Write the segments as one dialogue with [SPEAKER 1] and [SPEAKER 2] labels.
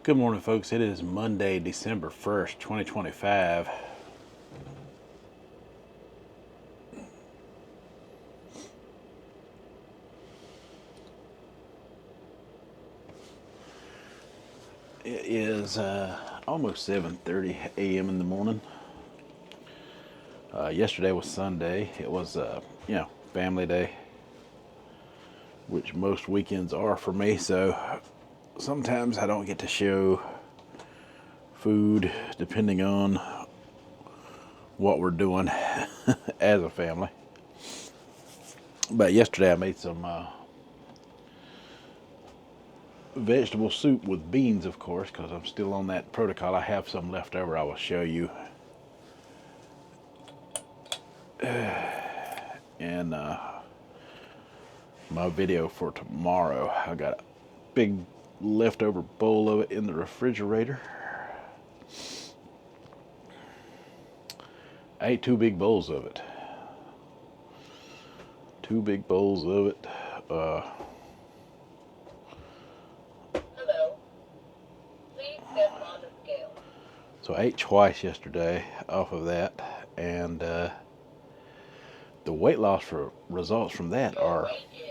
[SPEAKER 1] Good morning, folks. It is Monday, December 1st, 2025. It is almost 7:30 a.m. in the morning. Yesterday was Sunday. It was, family day, which most weekends are for me. So sometimes I don't get to show food depending on what we're doing as a family. But yesterday I made some vegetable soup with beans, of course, because I'm still on that protocol. I have some left over. I will show you. And my video for tomorrow, I got a big leftover bowl of it in the refrigerator. I ate two big bowls of it. Two big bowls of it.
[SPEAKER 2] Hello. Please step on the scale.
[SPEAKER 1] So I ate twice yesterday off of that, and the weight loss for results from that
[SPEAKER 2] Your
[SPEAKER 1] are
[SPEAKER 2] weight is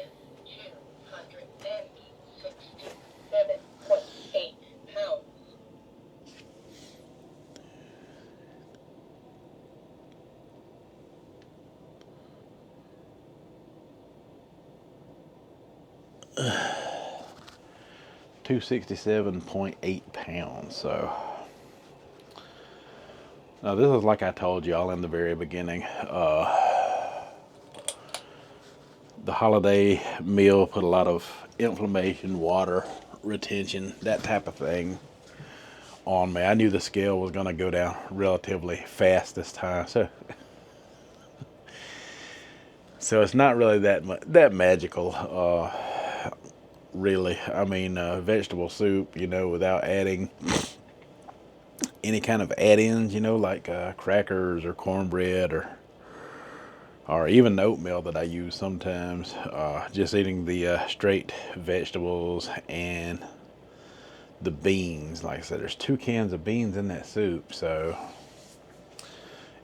[SPEAKER 2] 267.8 pounds.
[SPEAKER 1] £267.8. So now this is like I told y'all in the very beginning. The holiday meal put a lot of inflammation, water retention, that type of thing on me. I knew the scale was going to go down relatively fast this time, so it's not really that magical. Really, I mean, vegetable soup, without adding any kind of add-ins, like crackers or cornbread or even the oatmeal that I use sometimes. Just eating the straight vegetables and the beans. Like I said, there's 2 cans of beans in that soup, so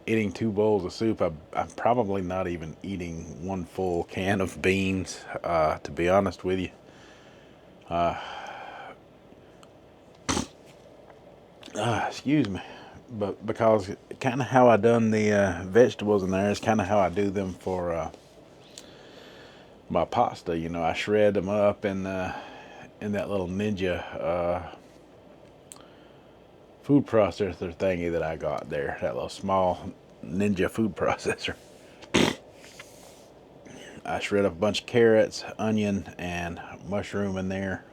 [SPEAKER 1] eating 2 bowls of soup, I'm probably not even eating 1 full can of beans, to be honest with you. Excuse me. But because kind of how I done the vegetables in there is kind of how I do them for my pasta. I shred them up in that little Ninja food processor thingy that I got there. That little small Ninja food processor. I shred up a bunch of carrots, onion, and mushroom in there,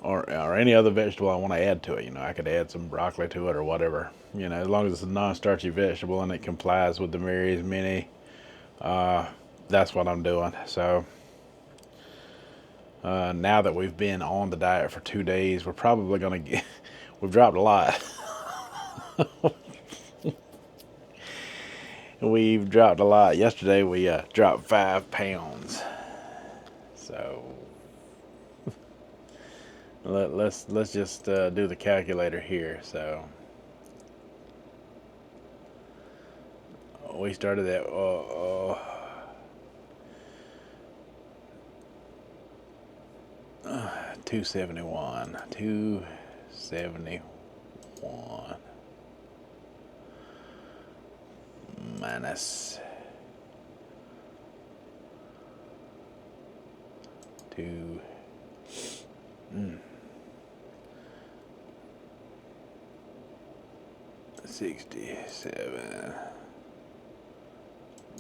[SPEAKER 1] or any other vegetable I want to add to it. I could add some broccoli to it or whatever. As long as it's a non-starchy vegetable and it complies with the Mary's Mini, that's what I'm doing. So now that we've been on the diet for 2 days, we're probably gonna get. We've dropped a lot. We've dropped a lot. Yesterday we dropped 5 pounds. So let's just do the calculator here. So we started at 271. 271 minus 2. 67.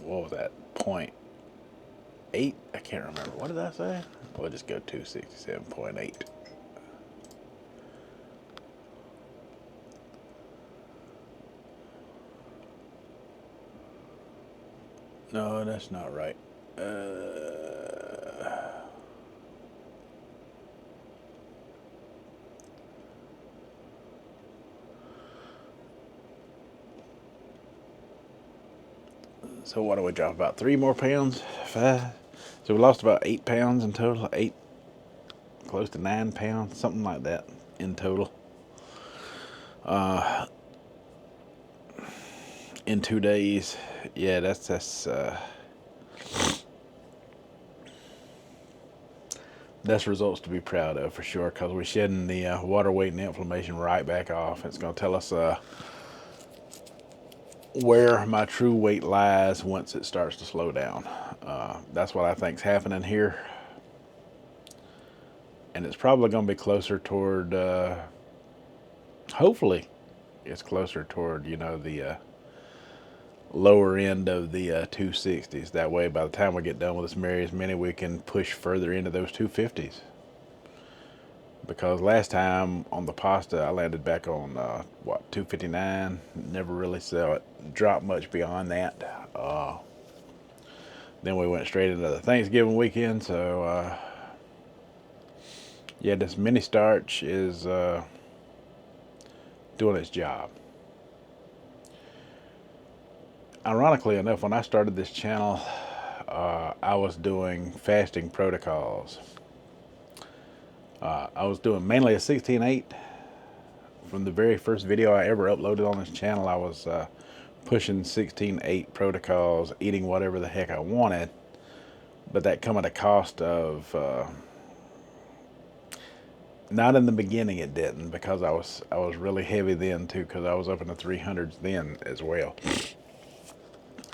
[SPEAKER 1] What was that? 0.8? I can't remember. What did I say? We'll just go 267.8. No, that's not right. So what do we drop? About 3 more pounds? 5? So we lost about 8 pounds in total. close to 9 pounds, something like that in total. In 2 days. Yeah, that's results to be proud of for sure, because we're shedding the water weight and inflammation right back off. It's going to tell us where my true weight lies once it starts to slow down. That's what I think's happening here, and it's probably going to be closer toward. Hopefully, it's closer toward the lower end of the 260s. That way, by the time we get done with this Mary's Mini, we can push further into those 250s. Because last time on the pasta, I landed back on 259. Never really saw it drop much beyond that. Then we went straight into the Thanksgiving weekend. So yeah, this mini starch is doing its job. Ironically enough, when I started this channel, I was doing fasting protocols. I was doing mainly a 16/8. From the very first video I ever uploaded on this channel, I was pushing 16/8 protocols, eating whatever the heck I wanted. But that come at a cost of, not in the beginning it didn't, because I was really heavy then too, because I was up in the 300s then as well.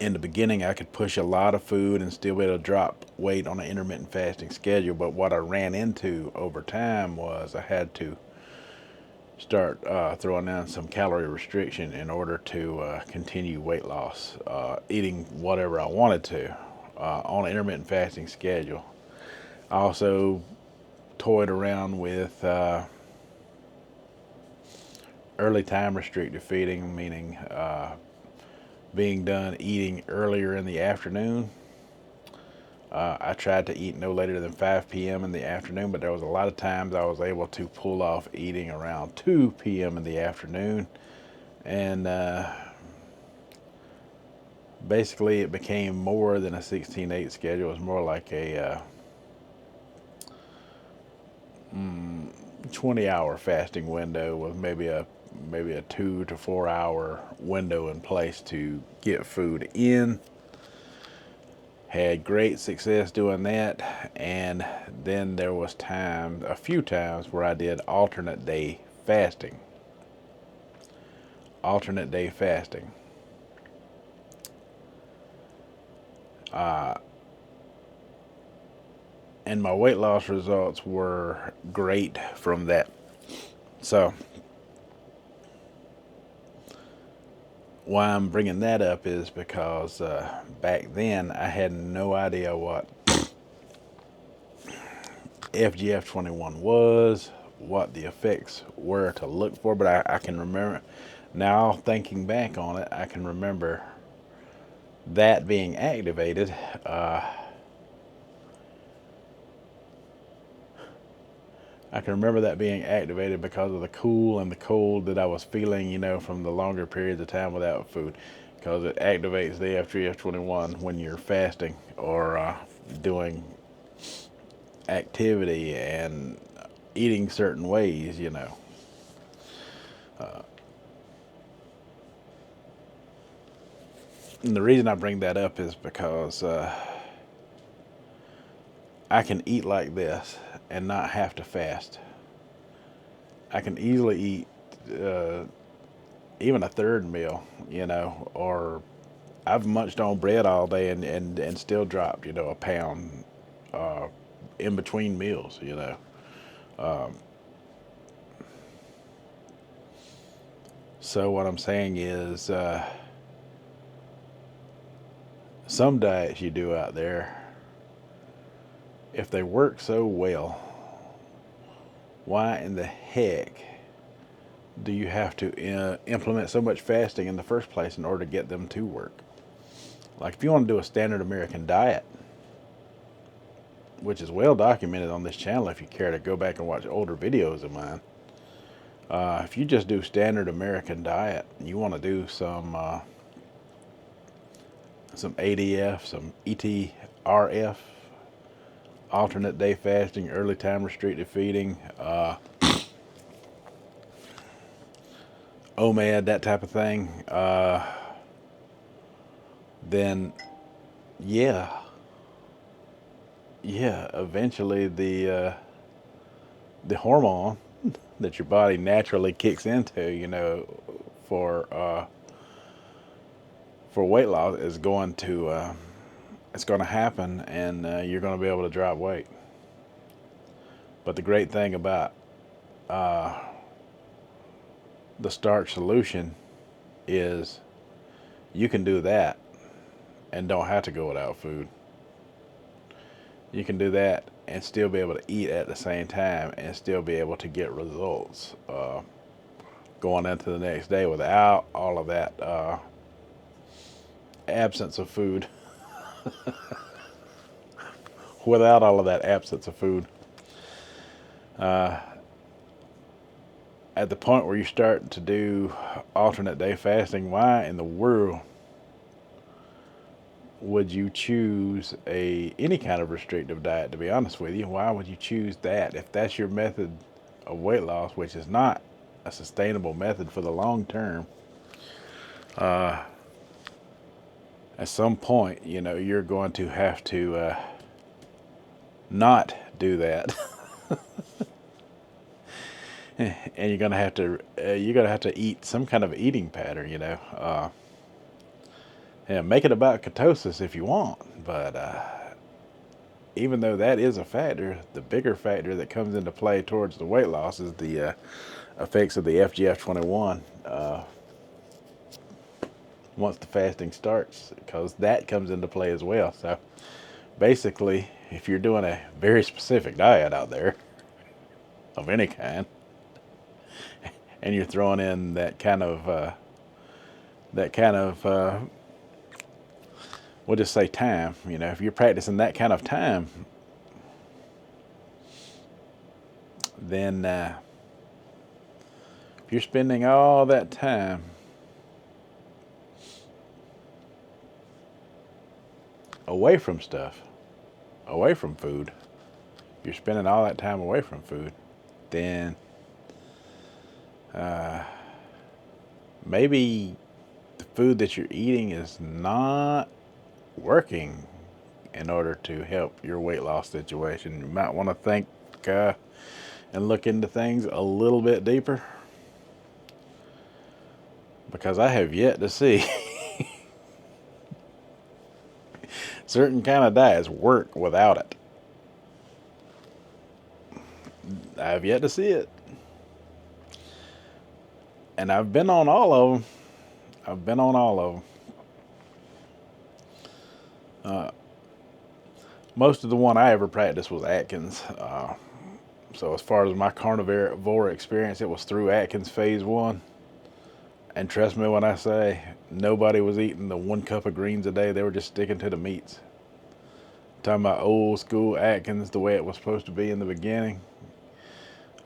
[SPEAKER 1] In the beginning, I could push a lot of food and still be able to drop weight on an intermittent fasting schedule. But what I ran into over time was I had to start throwing in some calorie restriction in order to continue weight loss, eating whatever I wanted to on an intermittent fasting schedule. I also toyed around with early time restricted feeding, meaning being done eating earlier in the afternoon. I tried to eat no later than 5 p.m. in the afternoon, but there was a lot of times I was able to pull off eating around 2 p.m. in the afternoon. And basically it became more than a 16/8 schedule. It was more like a 20-hour fasting window with maybe a 2 to 4 hour window in place to get food in. Had great success doing that, and then there was a few times where I did alternate day fasting. Alternate day fasting. And my weight loss results were great from that. So why I'm bringing that up is because back then I had no idea what FGF21 was, what the effects were to look for, but I can remember now, thinking back on it, I can remember that being activated. I can remember that being activated because of the cool and the cold that I was feeling, from the longer periods of time without food, because it activates the FGF21 when you're fasting or doing activity and eating certain ways, And the reason I bring that up is because I can eat like this and not have to fast. I can easily eat even a third meal, or I've munched on bread all day and still dropped, a pound in between meals, So what I'm saying is some diets you do out there, if they work so well, why in the heck do you have to implement so much fasting in the first place in order to get them to work? Like if you want to do a standard American diet, which is well documented on this channel if you care to go back and watch older videos of mine. If you just do standard American diet, you want to do some ADF, some ETRF, alternate day fasting, early time restricted feeding, OMAD, that type of thing, then yeah, eventually the hormone that your body naturally kicks into, for weight loss is going to it's going to happen, and you're going to be able to drop weight. But the great thing about the starch solution is you can do that and don't have to go without food. You can do that and still be able to eat at the same time and still be able to get results going into the next day without all of that absence of food. Without all of that absence of food. At the point where you start to do alternate day fasting, why in the world would you choose any kind of restrictive diet? To be honest with you, why would you choose that if that's your method of weight loss, which is not a sustainable method for the long term? At some point, you're going to have to not do that. And you're gonna have to eat some kind of eating pattern, and make it about ketosis if you want. But even though that is a factor, the bigger factor that comes into play towards the weight loss is the effects of the FGF21 once the fasting starts, because that comes into play as well. So basically, if you're doing a very specific diet out there of any kind, and you're throwing in that kind of we'll just say time. If you're practicing that kind of time, then if you're spending all that time away from stuff, away from food, if you're spending all that time away from food, then maybe the food that you're eating is not working in order to help your weight loss situation. You might want to think and look into things a little bit deeper, because I have yet to see certain kind of diets work without it. I have yet to see it. And I've been on all of them. Most of the one I ever practiced was Atkins. So as far as my carnivore experience, it was through Atkins phase 1. And trust me when I say, nobody was eating the 1 cup of greens a day. They were just sticking to the meats. I'm talking about old school Atkins, the way it was supposed to be in the beginning.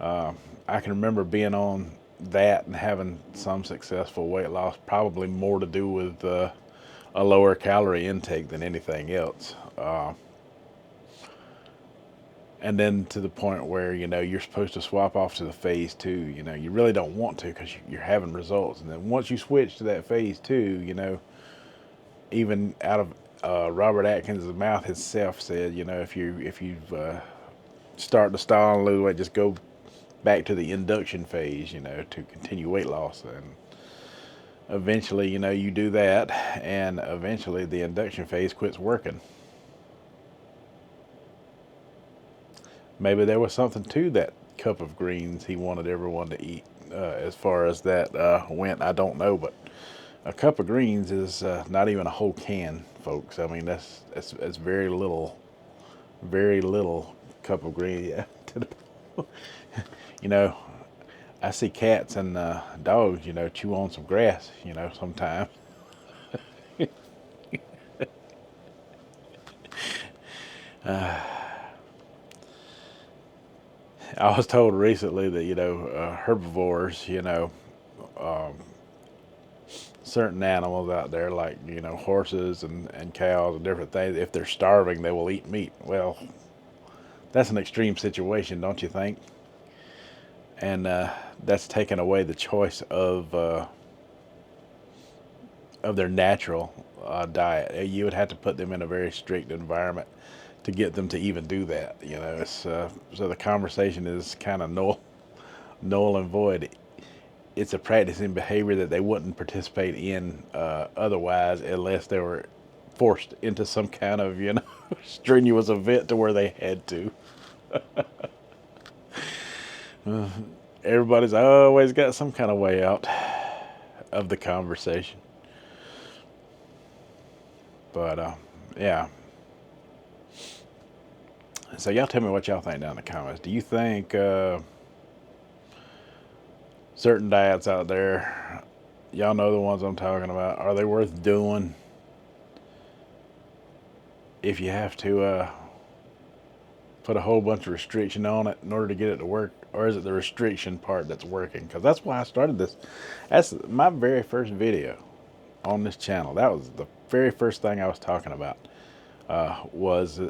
[SPEAKER 1] I can remember being on that and having some successful weight loss, probably more to do with a lower calorie intake than anything else. And then to the point where, you're supposed to swap off to the phase 2, you really don't want to, because you're having results. And then once you switch to that phase 2, even out of Robert Atkins' mouth himself said, if you've starting to stall and lose weight, just go back to the induction phase, to continue weight loss. And eventually, you do that, and eventually the induction phase quits working. Maybe there was something to that cup of greens he wanted everyone to eat. As far as that went, I don't know, but a cup of greens is not even a whole can, folks. I mean, that's very little cup of greens. Yeah. I see cats and dogs, chew on some grass, sometimes. I was told recently that, herbivores, certain animals out there like, horses and cows and different things, if they're starving, they will eat meat. Well, That's an extreme situation, don't you think? And that's taken away the choice of their natural diet. You would have to put them in a very strict environment to get them to even do that. You know, so the conversation is kind of null and void. It's a practicing behavior that they wouldn't participate in otherwise, unless they were forced into some kind of strenuous event to where they had to. Everybody's always got some kind of way out of the conversation. But yeah. So y'all tell me what y'all think down in the comments. Do you think certain diets out there, y'all know the ones I'm talking about, are they worth doing if you have to put a whole bunch of restriction on it in order to get it to work? Or is it the restriction part that's working? Because that's why I started this. That's my very first video on this channel. That was the very first thing I was talking about. Was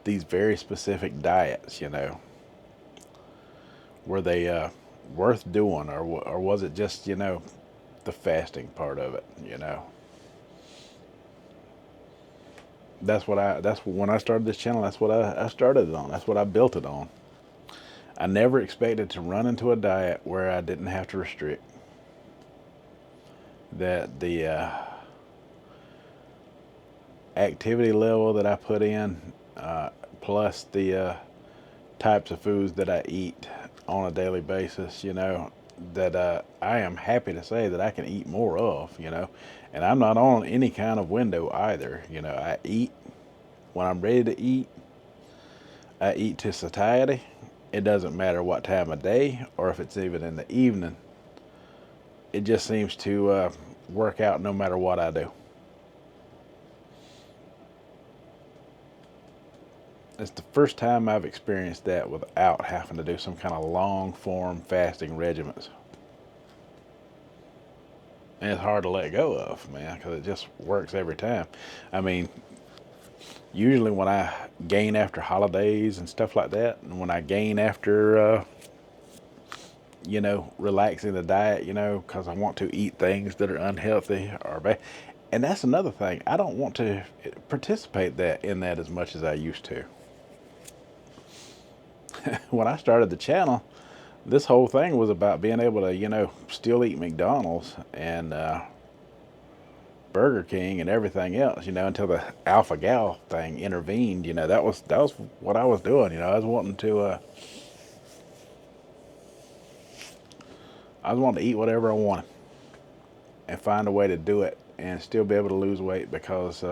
[SPEAKER 1] these very specific diets, were they worth doing, or was it just the fasting part of it? That's when I started this channel. That's what I started it on. That's what I built it on. I never expected to run into a diet where I didn't have to restrict. That the activity level that I put in, plus the types of foods that I eat on a daily basis, that I am happy to say that I can eat more of, and I'm not on any kind of window either. I eat when I'm ready to eat. I eat to satiety. It doesn't matter what time of day or if it's even in the evening. It just seems to work out no matter what I do. It's the first time I've experienced that without having to do some kind of long form fasting regimens. And it's hard to let go of, man, because it just works every time. I mean, usually when I gain after holidays and stuff like that, and when I gain after, relaxing the diet, because I want to eat things that are unhealthy or bad. And that's another thing. I don't want to participate in that as much as I used to. When I started the channel, this whole thing was about being able to, still eat McDonald's and Burger King and everything else, until the alpha gal thing intervened. That was what I was doing. I was wanting to eat whatever I wanted and find a way to do it and still be able to lose weight because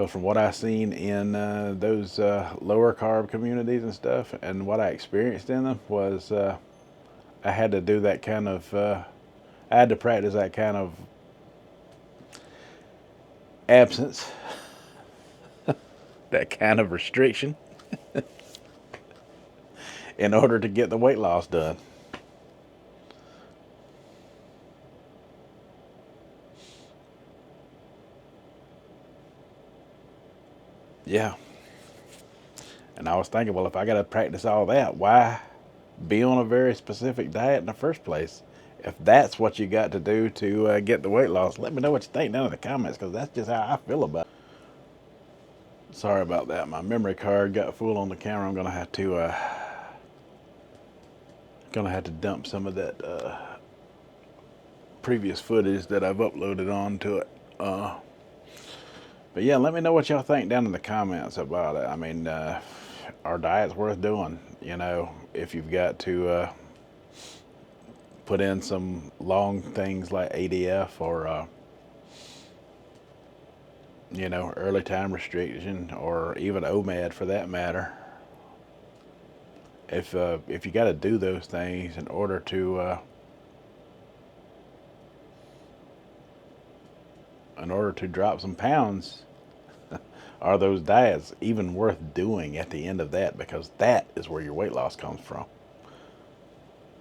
[SPEAKER 1] from what I seen in those lower carb communities and stuff, and what I experienced in them was I had to do that kind of I had to practice that kind of absence, that kind of restriction in order to get the weight loss done. Yeah. And I was thinking, well, if I got to practice all that, why be on a very specific diet in the first place? If that's what you got to do to get the weight loss, let me know what you think down in the comments, because that's just how I feel about it. Sorry about that. My memory card got full on the camera. I'm gonna have to dump some of that previous footage that I've uploaded onto it. But yeah, let me know what y'all think down in the comments about it. I mean, are diets worth doing? If you've got to put in some long things like ADF or early time restriction, or even OMAD for that matter. If you got to do those things in order to drop some pounds, are those diets even worth doing at the end of that? Because that is where your weight loss comes from.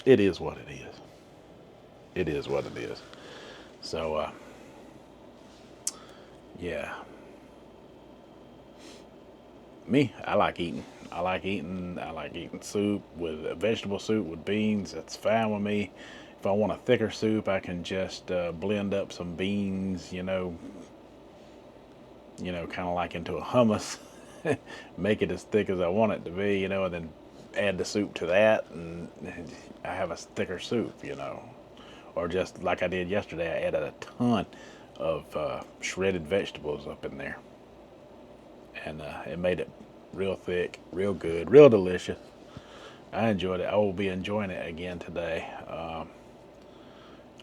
[SPEAKER 1] It is what it is. It is what it is. So, yeah. Me, I like eating. I like eating soup with vegetable soup with beans. That's fine with me. If I want a thicker soup, I can just blend up some beans. Kind of like into a hummus, make it as thick as I want it to be. And then add the soup to that, and I have a thicker soup. Or just like I did yesterday, I added a ton of shredded vegetables up in there, and it made it real thick, real good, real delicious. I enjoyed it. I will be enjoying it again today.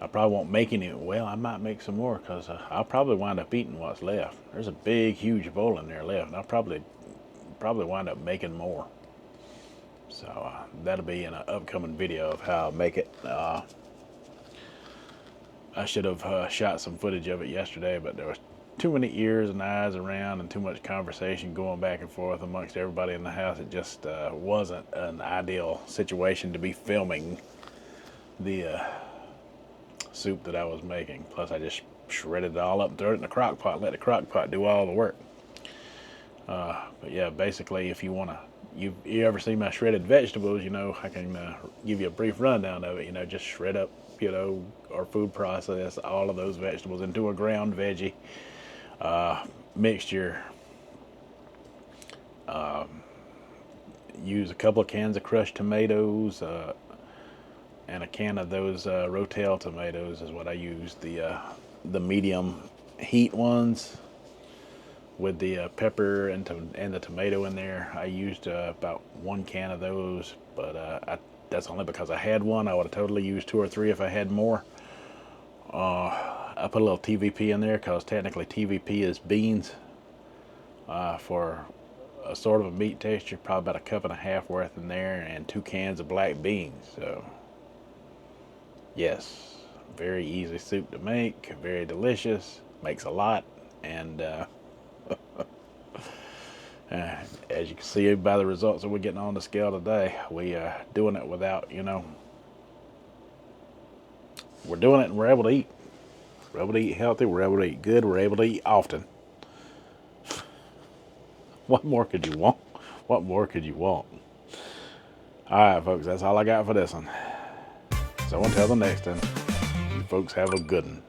[SPEAKER 1] I probably won't make any. Well, I might make some more because I'll probably wind up eating what's left. There's a big, huge bowl in there left, and I'll probably wind up making more. So that'll be in an upcoming video of how I make it. I should have shot some footage of it yesterday, but there was too many ears and eyes around and too much conversation going back and forth amongst everybody in the house. It just wasn't an ideal situation to be filming the soup that I was making. Plus, I just shredded it all up and threw it in the crock pot, let the crock pot do all the work. But yeah, basically, if you want to, you ever see my shredded vegetables, I can give you a brief rundown of it. Just shred up, or food process all of those vegetables into a ground veggie mixture. Use a couple of cans of crushed tomatoes and a can of those Rotel tomatoes is what I use. The medium heat ones with the pepper and the tomato in there. I used about 1 can of those, but that's only because I had one. I would have totally used 2 or 3 if I had more. I put a little TVP in there because technically TVP is beans for a sort of a meat texture. Probably about 1.5 cups worth in there, and 2 cans of black beans. So yes, very easy soup to make, very delicious, makes a lot, and as you can see by the results that we're getting on the scale today, we are doing it without, we're doing it and we're able to eat. We're able to eat healthy, we're able to eat good, we're able to eat often. What more could you want? What more could you want? All right, folks, that's all I got for this one. So until the next time, you folks have a good one.